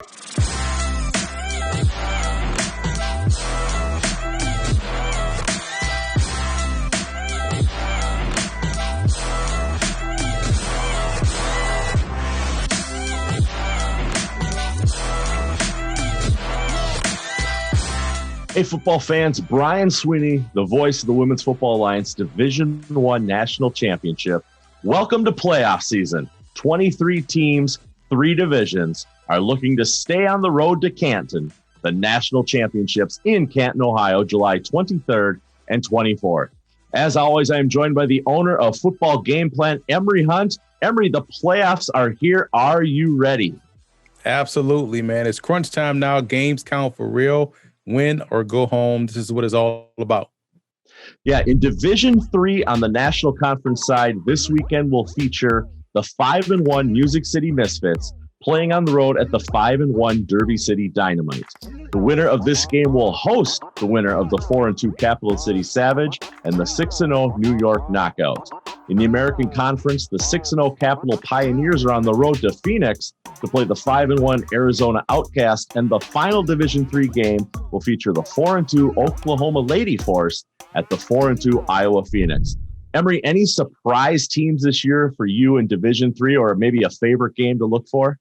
Hey, football fans, Brian Sweeney, the voice of the Women's Football Alliance Division I National Championship. Welcome to playoff season. 23 teams, 3 divisions are looking to stay on the road to Canton, the national championships in Canton, Ohio, July 23rd and 24th. As always, I am joined by the owner of Football Game Plan, Emory Hunt. Emory, the playoffs are here. Are you ready? Absolutely, man. It's crunch time now. Games count for real. Win or go home. This is what it's all about. Yeah, in Division III on the National Conference side, this weekend will feature the 5-1 Music City Misfits playing on the road at the 5-1 Derby City Dynamite. The winner of this game will host the winner of the 4-2 Capital City Savage and the 6-0 New York Knockout. In the American Conference, the 6-0 Capital Pioneers are on the road to Phoenix to play the 5-1 Arizona Outcast, and the final Division III game will feature the 4-2 Oklahoma Lady Force at the 4-2 Iowa Phoenix. Emory, any surprise teams this year for you in Division III, or maybe a favorite game to look for?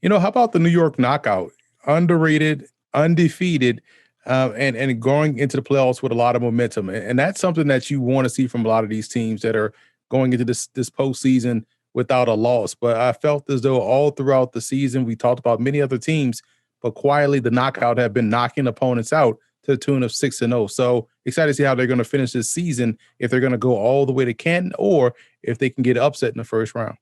You know, how about the New York Knockout? Underrated, undefeated, and going into the playoffs with a lot of momentum. And that's something that you want to see from a lot of these teams that are going into this postseason without a loss. But I felt as though all throughout the season, we talked about many other teams, but quietly the Knockout have been knocking opponents out to the tune of 6-0. So excited to see how they're going to finish this season, if they're going to go all the way to Canton or if they can get upset in the first round.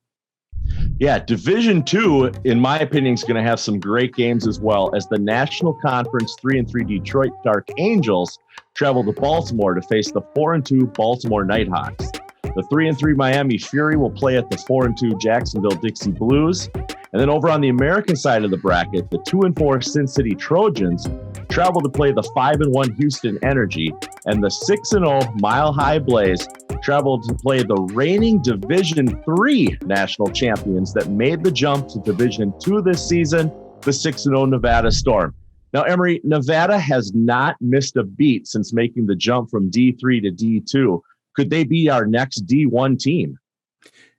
Yeah, Division II, in my opinion, is going to have some great games as well, as the National Conference 3-3 Detroit Dark Angels travel to Baltimore to face the 4-2 Baltimore Nighthawks. The 3-3 Miami Fury will play at the 4-2 Jacksonville Dixie Blues. And then over on the American side of the bracket, the 2-4 Sin City Trojans travel to play the 5-1 Houston Energy, and the 6-0 Mile High Blaze travel to play the reigning Division III national champions that made the jump to Division II this season, the 6-0 Nevada Storm. Now, Emory, Nevada has not missed a beat since making the jump from D3 to D2. Could they be our next D1 team?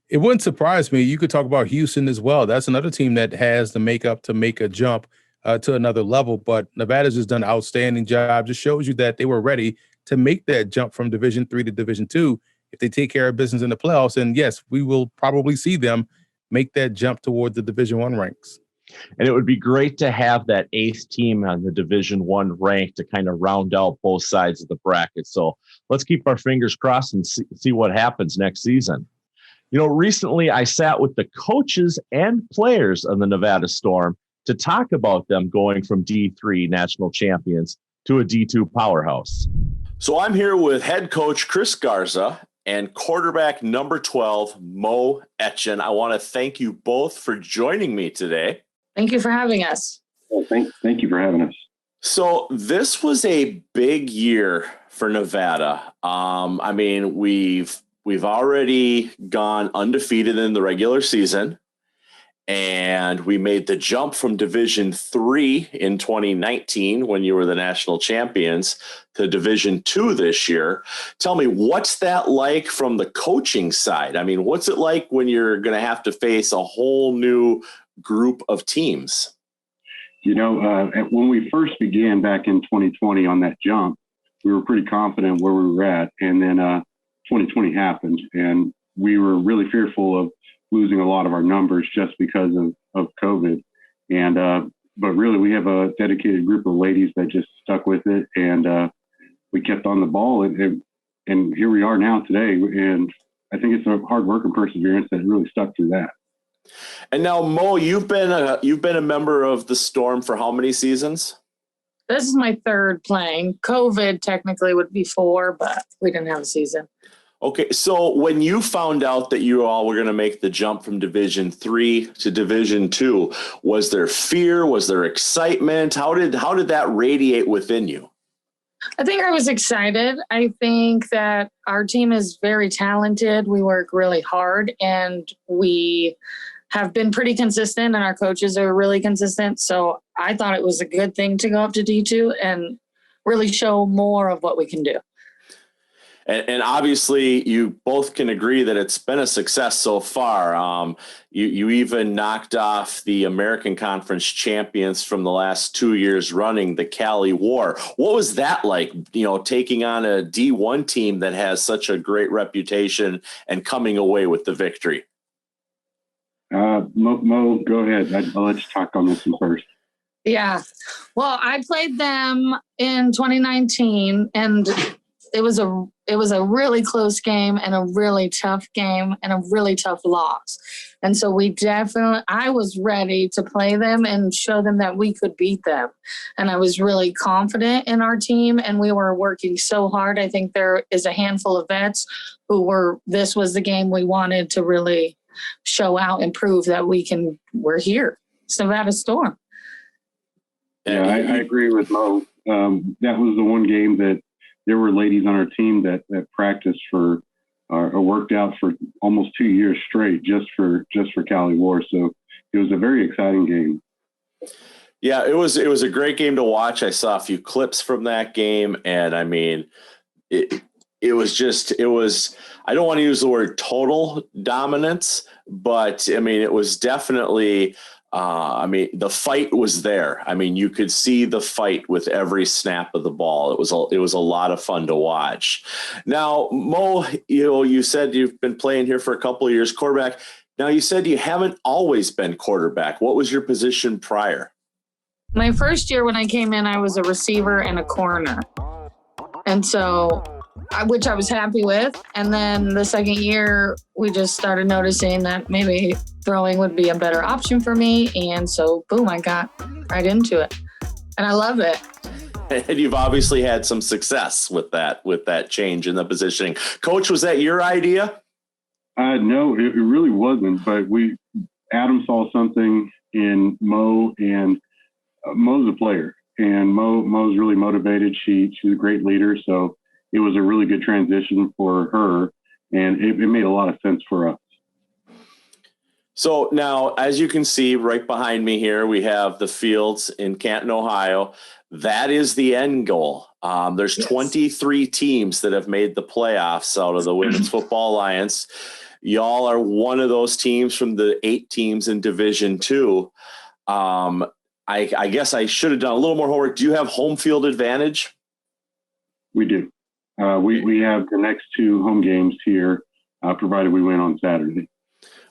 It wouldn't surprise me. You could talk about Houston as well. That's another team that has the makeup to make a jump to another level. But Nevada's just done an outstanding job. Just shows you that they were ready to make that jump from Division III to Division II if they take care of business in the playoffs. And yes, we will probably see them make that jump toward the Division I ranks. And it would be great to have that 8th team on the Division I rank to kind of round out both sides of the bracket. So let's keep our fingers crossed and see what happens next season. You know, recently I sat with the coaches and players of the Nevada Storm to talk about them going from D3 national champions to a D2 powerhouse. So I'm here with head coach Chris Garza and quarterback number 12, Mo Etchen. I want to thank you both for joining me today. Thank you for having us. Well, thank you for having us. So this was a big year for Nevada. I mean, we've already gone undefeated in the regular season, and we made the jump from Division III in 2019 when you were the national champions to Division II this year. Tell me, what's that like from the coaching side? I mean, what's it like when you're going to have to face a whole new group of teams? You know, when we first began back in 2020 on that jump, we were pretty confident where we were at. And then 2020 happened, and we were really fearful of losing a lot of our numbers just because of COVID. And but really, we have a dedicated group of ladies that just stuck with it, and we kept on the ball. And here we are now today. And I think it's a hard work and perseverance that really stuck through that. And now, Mo, you've been a member of the Storm for how many seasons? This is my 3rd playing. COVID technically would be 4, but we didn't have a season. Okay, so when you found out that you all were going to make the jump from Division III to Division II, was there fear? Was there excitement? How did that radiate within you? I think I was excited. I think that our team is very talented. We work really hard, and we have been pretty consistent, and our coaches are really consistent. So I thought it was a good thing to go up to D2 and really show more of what we can do. And obviously, you both can agree that it's been a success so far. You even knocked off the American Conference champions from the last 2 years running, the Cali War. What was that like, taking on a D1 team that has such a great reputation and coming away with the victory? Mo, go ahead. I'll let you talk on this one first. Yeah. Well, I played them in 2019, and it was a really close game and a really tough game and a really tough loss. And so I was ready to play them and show them that we could beat them. And I was really confident in our team, and we were working so hard. I think there is a handful of vets this was the game we wanted to really show out and prove that we're here. It's Nevada Storm. Yeah, I agree with Mo. That was the one game that there were ladies on our team that practiced or worked out for almost 2 years straight just for Cali War. So it was a very exciting game. Yeah, it was a great game to watch. I saw a few clips from that game, and I mean, it was I don't want to use the word total dominance, but I mean, it was definitely the fight was there. I mean, you could see the fight with every snap of the ball. It was a lot of fun to watch. Now, Mo, you said you've been playing here for a couple of years, quarterback. Now, you said you haven't always been quarterback. What was your position prior? My first year when I came in, I was a receiver and a corner. And so, which I was happy with. And then the second year, we just started noticing that maybe throwing would be a better option for me. And so, boom, I got right into it. And I love it. And you've obviously had some success with that change in the positioning. Coach, was that your idea? No, it really wasn't. But Adam saw something in Mo, and Mo's a player. And Mo's really motivated. She's a great leader. So it was a really good transition for her, and it made a lot of sense for us. So now, as you can see right behind me here, we have the fields in Canton, Ohio. That is the end goal. There's 23 teams that have made the playoffs out of the Women's Football Alliance. Y'all are one of those teams from the 8 teams in Division II. I guess I should have done a little more homework. Do you have home field advantage? We do. We have the next 2 home games here, provided we win on Saturday.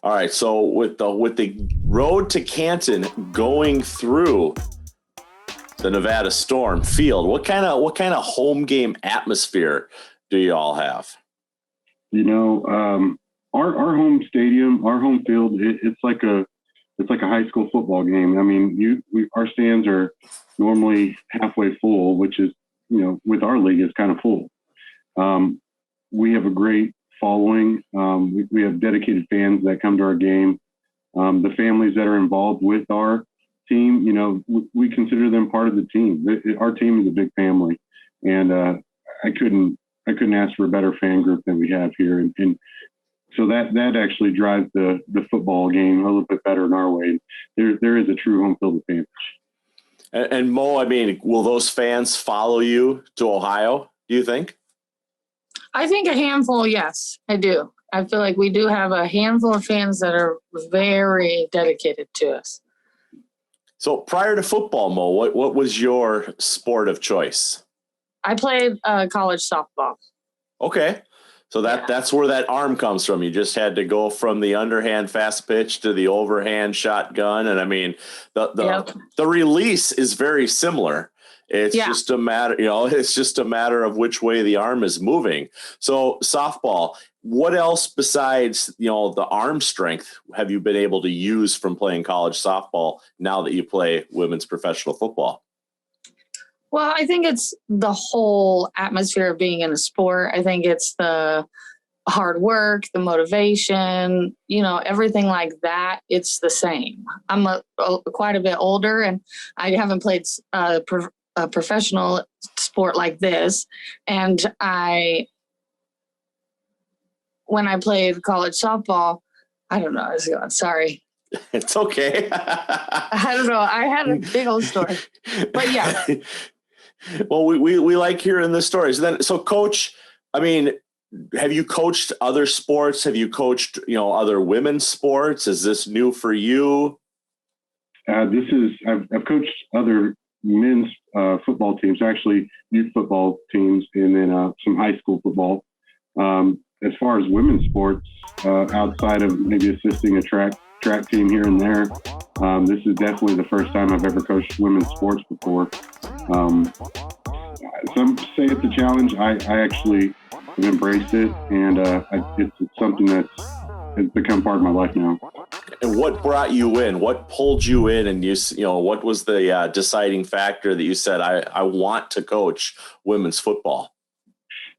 All right. So with the road to Canton going through the Nevada Storm field, what kind of home game atmosphere do you all have? Our home stadium, our home field, it's like a high school football game. I mean, our stands are normally halfway full, which is, with our league is kind of full. We have a great following. We have dedicated fans that come to our game. The families that are involved with our team, we consider them part of the team. Our team is a big family, and I couldn't ask for a better fan group than we have here. And so that actually drives the football game a little bit better in our way. There is a true home field advantage. And Mo, I mean, will those fans follow you to Ohio, do you think? I think a handful, yes, I do. I feel like we do have a handful of fans that are very dedicated to us. So prior to football, Mo, what was your sport of choice? I played college softball. Okay. So that's where that arm comes from. You just had to go from the underhand fast pitch to the overhand shotgun. And I mean, the release is very similar. It's just a matter, it's just a matter of which way the arm is moving. So softball, what else besides, the arm strength have you been able to use from playing college softball now that you play women's professional football? Well, I think it's the whole atmosphere of being in a sport. I think it's the hard work, the motivation, everything like that. It's the same. I'm quite a bit older, and I haven't played a professional sport like this. And when I played college softball, I don't know, sorry. It's okay. I don't know. I had a big old story, but yeah. Well, we like hearing the stories. Then, so Coach, I mean, have you coached other sports? Have you coached, other women's sports? Is this new for you? I've coached other men's football teams, actually youth football teams, and then some high school football. As far as women's sports, outside of maybe assisting a track team here and there, this is definitely the first time I've ever coached women's sports before. Some say it's a challenge. I actually have embraced it, and it's something has become part of my life now. And what brought you in? What pulled you in? And what was the deciding factor that you said, I want to coach women's football?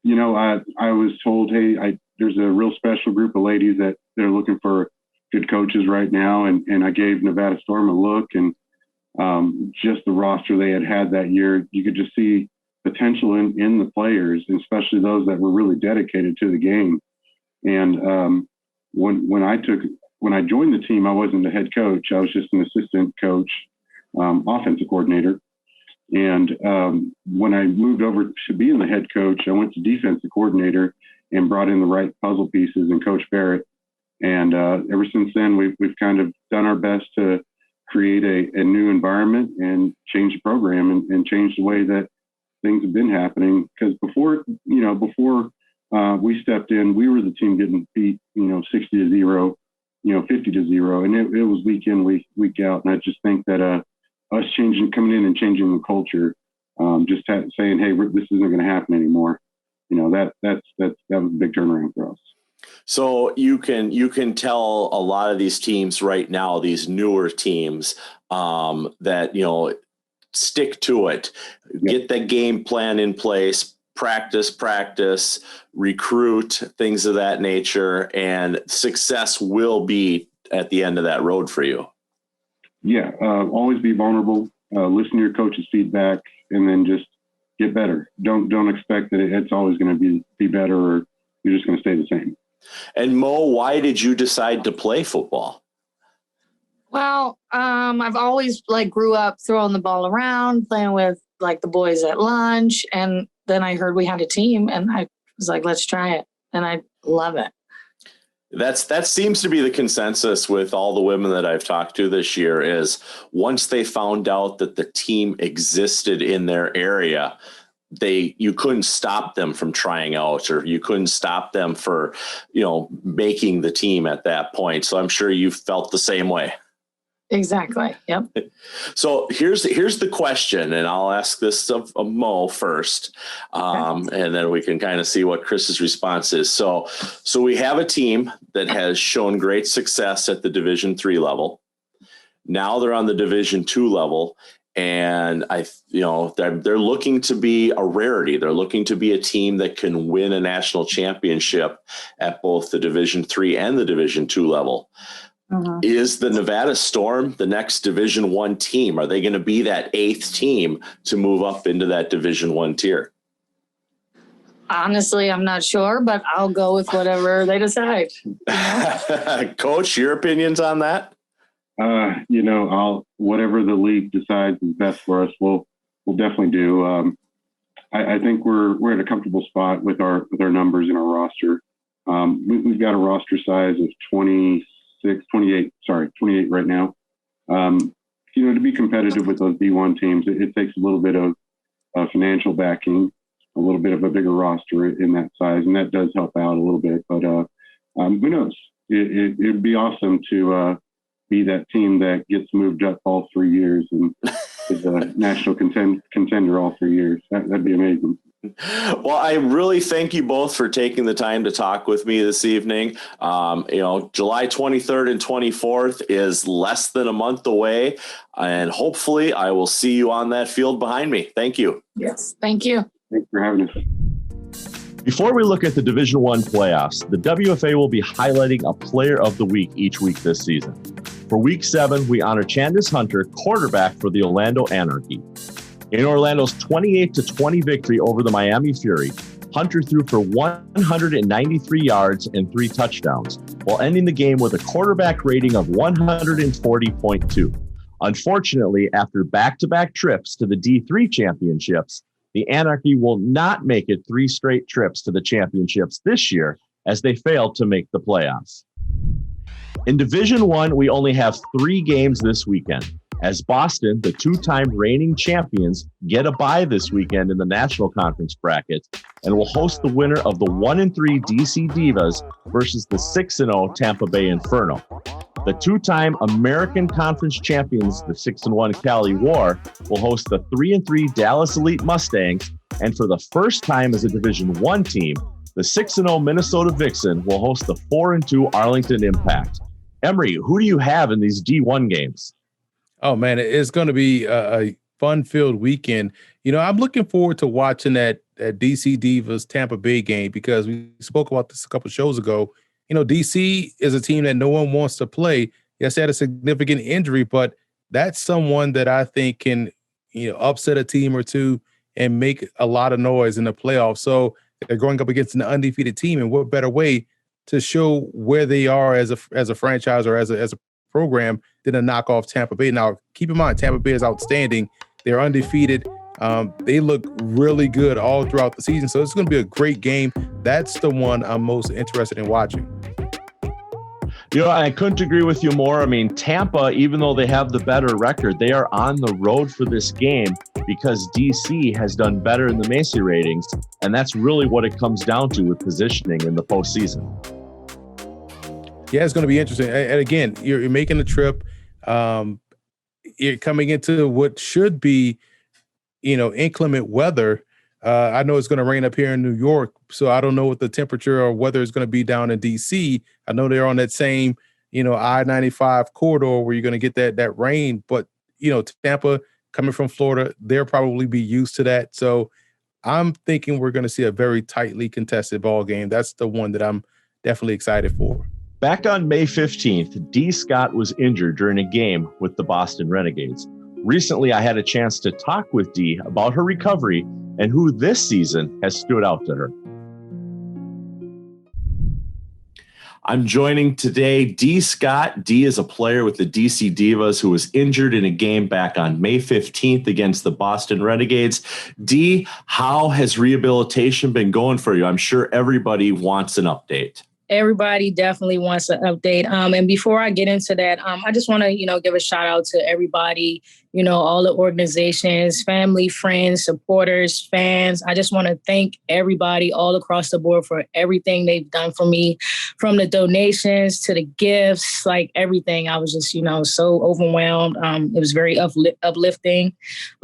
I was told, hey, there's a real special group of ladies that they're looking for good coaches right now. And I gave Nevada Storm a look, and just the roster they had that year, you could just see potential in the players, especially those that were really dedicated to the game. And when I joined the team, I wasn't the head coach. I was just an assistant coach, offensive coordinator. And when I moved over to being the head coach, I went to defensive coordinator and brought in the right puzzle pieces and Coach Barrett. And ever since then, we've kind of done our best to create a new environment and change the program and change the way that things have been happening. Because before we stepped in, we were the team getting beat, 60-0, 50-0, and it was week in, week out. And I just think that us coming in and changing the culture, saying, hey, this isn't going to happen anymore. That was a big turnaround for us. So you can tell a lot of these teams right now, these newer teams, that stick to it, get the game plan in place, practice, recruit, things of that nature, and success will be at the end of that road for you. Yeah, always be vulnerable, listen to your coach's feedback, and then just get better. Don't expect that it's always going to be better, or you're just going to stay the same. And Mo, why did you decide to play football? Well, I've always grew up throwing the ball around, playing with the boys at lunch. And then I heard we had a team, and I was like, let's try it. And I love it. That seems to be the consensus with all the women that I've talked to this year, is once they found out that the team existed in their area, you couldn't stop them from trying out, or you couldn't stop them for, making the team at that point. So I'm sure you felt the same way. Exactly. Yep. So here's the question, and I'll ask this of Mo first, and then we can kind of see what Chris's response is. So we have a team that has shown great success at the Division III level. Now they're on the Division II level, and they're looking to be a rarity. They're looking to be a team that can win a national championship at both the Division III and the Division II level. Uh-huh. Is the Nevada Storm the next Division I team? Are they going to be that 8th team to move up into that Division I tier? Honestly, I'm not sure, but I'll go with whatever they decide. Coach, your opinions on that? Whatever the league decides is best for us, we'll definitely do. I think we're at a comfortable spot with our numbers in our roster. We've got a roster size of 28 right now. To be competitive with those D1 teams, it takes a little bit of financial backing, a little bit of a bigger roster in that size, and that does help out a little bit. But who knows? It'd be awesome to be that team that gets moved up all 3 years and is a national contender all 3 years. That'd be amazing. Well, I really thank you both for taking the time to talk with me this evening. July 23rd and 24th is less than a month away, and hopefully I will see you on that field behind me. Thank you. Yes, thank you. Thanks for having us. Before we look at the Division I playoffs, the WFA will be highlighting a player of the week each week this season. For week 7, we honor Candace Hunter, quarterback for the Orlando Anarchy. In Orlando's 28-20 victory over the Miami Fury, Hunter threw for 193 yards and 3 touchdowns, while ending the game with a quarterback rating of 140.2. Unfortunately, after back-to-back trips to the D3 championships, the Anarchy will not make it 3 straight trips to the championships this year as they failed to make the playoffs. In Division I, we only have 3 games this weekend, as Boston, the 2-time reigning champions, get a bye this weekend in the National Conference bracket and will host the winner of the 1-3 DC Divas versus the 6-0 Tampa Bay Inferno. The 2-time American Conference champions, the 6-1 Cali War, will host the 3-3 Dallas Elite Mustangs, and for the first time as a Division I team, the 6-0 Minnesota Vixen will host the 4-2 Arlington Impact. Emory, who do you have in these D1 games? Oh, man, it's going to be a fun-filled weekend. I'm looking forward to watching that DC Divas Tampa Bay game because we spoke about this a couple of shows ago. DC is a team that no one wants to play. Yes, they had a significant injury, but that's someone that I think can, upset a team or two and make a lot of noise in the playoffs. So they're going up against an undefeated team, and what better way to show where they are as a franchise or as a program than to knock off Tampa Bay. Now, keep in mind, Tampa Bay is outstanding. They're undefeated. They look really good all throughout the season. So it's going to be a great game. That's the one I'm most interested in watching. I couldn't agree with you more. I mean, Tampa, even though they have the better record, they are on the road for this game because DC has done better in the Macy ratings. And that's really what it comes down to with positioning in the postseason. Yeah, it's going to be interesting. And again, you're making a trip. You're coming into what should be, inclement weather. I know it's going to rain up here in New York, so I don't know what the temperature or weather is going to be down in D.C. I know they're on that same, I-95 corridor where you're going to get that rain. But, Tampa, coming from Florida, they'll probably be used to that. So I'm thinking we're going to see a very tightly contested ball game. That's the one that I'm definitely excited for. Back on May 15th, Dee Scott was injured during a game with the Boston Renegades. Recently, I had a chance to talk with Dee about her recovery and who this season has stood out to her. I'm joining today Dee Scott. Dee is a player with the DC Divas who was injured in a game back on May 15th against the Boston Renegades. Dee, how has rehabilitation been going for you? I'm sure everybody wants an update. Everybody definitely wants an update. And before I get into that, I just want to, give a shout out to everybody, all the organizations, family, friends, supporters, fans. I just want to thank everybody all across the board for everything they've done for me, from the donations to the gifts, like everything. I was just, so overwhelmed. It was very uplifting.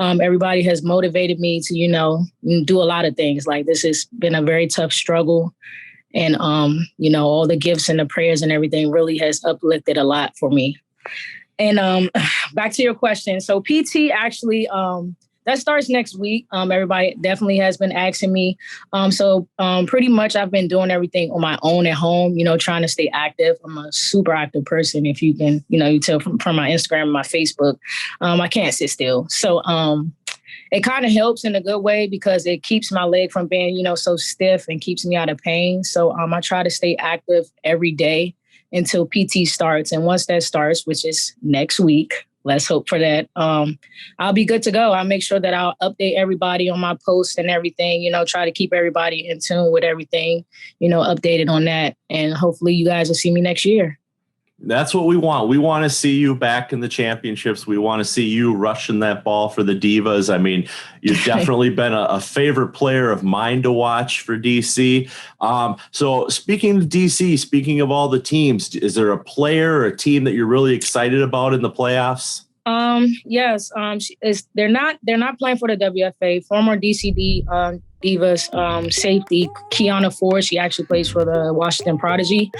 Everybody has motivated me to, do a lot of things. Like, this has been a very tough struggle. And, all the gifts and the prayers and everything really has uplifted a lot for me. And back to your question. So PT actually, that starts next week. Everybody definitely has been asking me. So pretty much I've been doing everything on my own at home, trying to stay active. I'm a super active person. If you can, you tell from my Instagram and my Facebook, I can't sit still. So it kind of helps in a good way because it keeps my leg from being, so stiff and keeps me out of pain. So I try to stay active every day until PT starts. And once that starts, which is next week, let's hope for that, I'll be good to go. I'll make sure that I'll update everybody on my posts and everything, try to keep everybody in tune with everything, updated on that. And hopefully you guys will see me next year. That's what we want. We want to see you back in the championships. We want to see you rushing that ball for the Divas. I mean, you've definitely been a favorite player of mine to watch for DC. So speaking of DC, speaking of all the teams, is there a player or a team that you're really excited about in the playoffs? Yes. They're not playing for the WFA. Former DCD Divas safety Kiana Ford. She actually plays for the Washington Prodigy.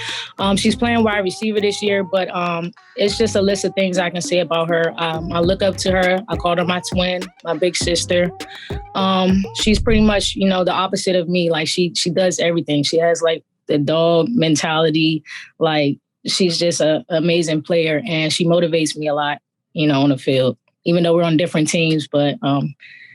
She's playing wide receiver this year, but it's just a list of things I can say about her. I look up to her. I call her my twin, my big sister. She's pretty much, the opposite of me. Like she does everything. She has like the dog mentality. Like she's just an amazing player, and she motivates me a lot, on the field, even though we're on different teams. But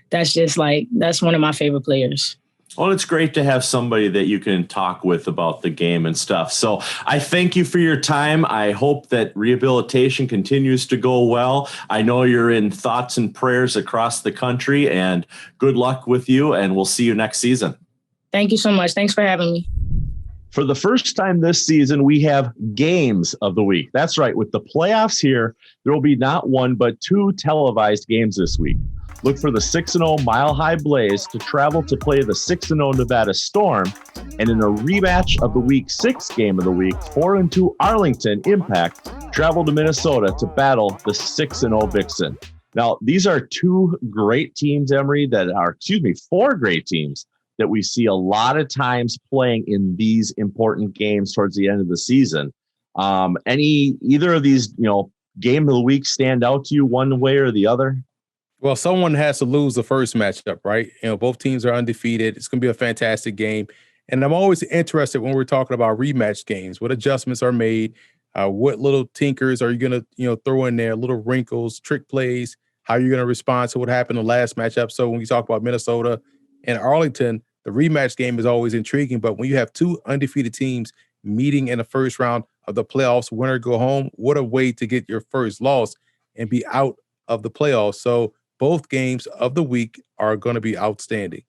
that's one of my favorite players. Well, it's great to have somebody that you can talk with about the game and stuff. So I thank you for your time. I hope that rehabilitation continues to go well. I know you're in thoughts and prayers across the country, and good luck with you, and we'll see you next season. Thank you so much. Thanks for having me. For the first time this season, we have games of the week. That's right. With the playoffs here, there will be not one, but two televised games this week. Look for the 6-0 Mile High Blaze to travel to play the 6-0 Nevada Storm. And in a rematch of the Week 6 game of the week, 4-2 Arlington Impact travel to Minnesota to battle the 6-0 Vixen. Now, these are two great teams, Emory, four great teams that we see a lot of times playing in these important games towards the end of the season. Either of these, game of the week stand out to you one way or the other? Well, someone has to lose the first matchup, right? Both teams are undefeated. It's going to be a fantastic game. And I'm always interested when we're talking about rematch games, what adjustments are made, what little tinkers are you going to, throw in there, little wrinkles, trick plays, how you're going to respond to what happened in the last matchup. So when we talk about Minnesota and Arlington, the rematch game is always intriguing. But when you have two undefeated teams meeting in the first round of the playoffs, winner go home, what a way to get your first loss and be out of the playoffs. So both games of the week are going to be outstanding.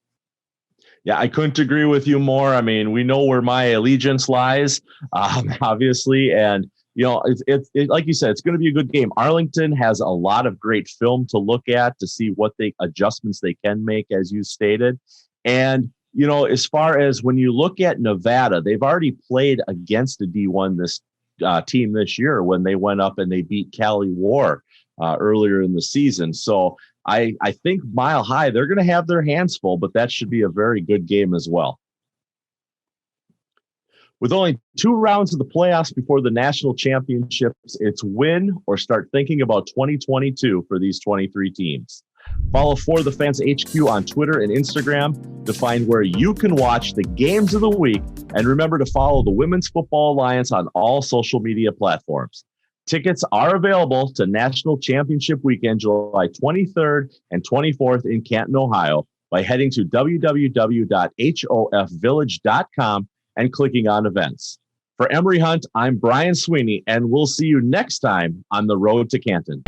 Yeah, I couldn't agree with you more. I mean, we know where my allegiance lies, obviously. And, it's like you said, it's going to be a good game. Arlington has a lot of great film to look at to see what adjustments they can make, as you stated. And, as far as when you look at Nevada, they've already played against a D1 team this year when they went up and they beat Cali War earlier in the season. So I think Mile High, they're going to have their hands full, but that should be a very good game as well. With only 2 rounds of the playoffs before the national championships, it's win or start thinking about 2022 for these 23 teams. Follow For the Fans HQ on Twitter and Instagram to find where you can watch the games of the week. And remember to follow the Women's Football Alliance on all social media platforms. Tickets are available to National Championship Weekend, July 23rd and 24th in Canton, Ohio, by heading to www.hofvillage.com and clicking on events. For Emory Hunt, I'm Brian Sweeney, and we'll see you next time on the road to Canton.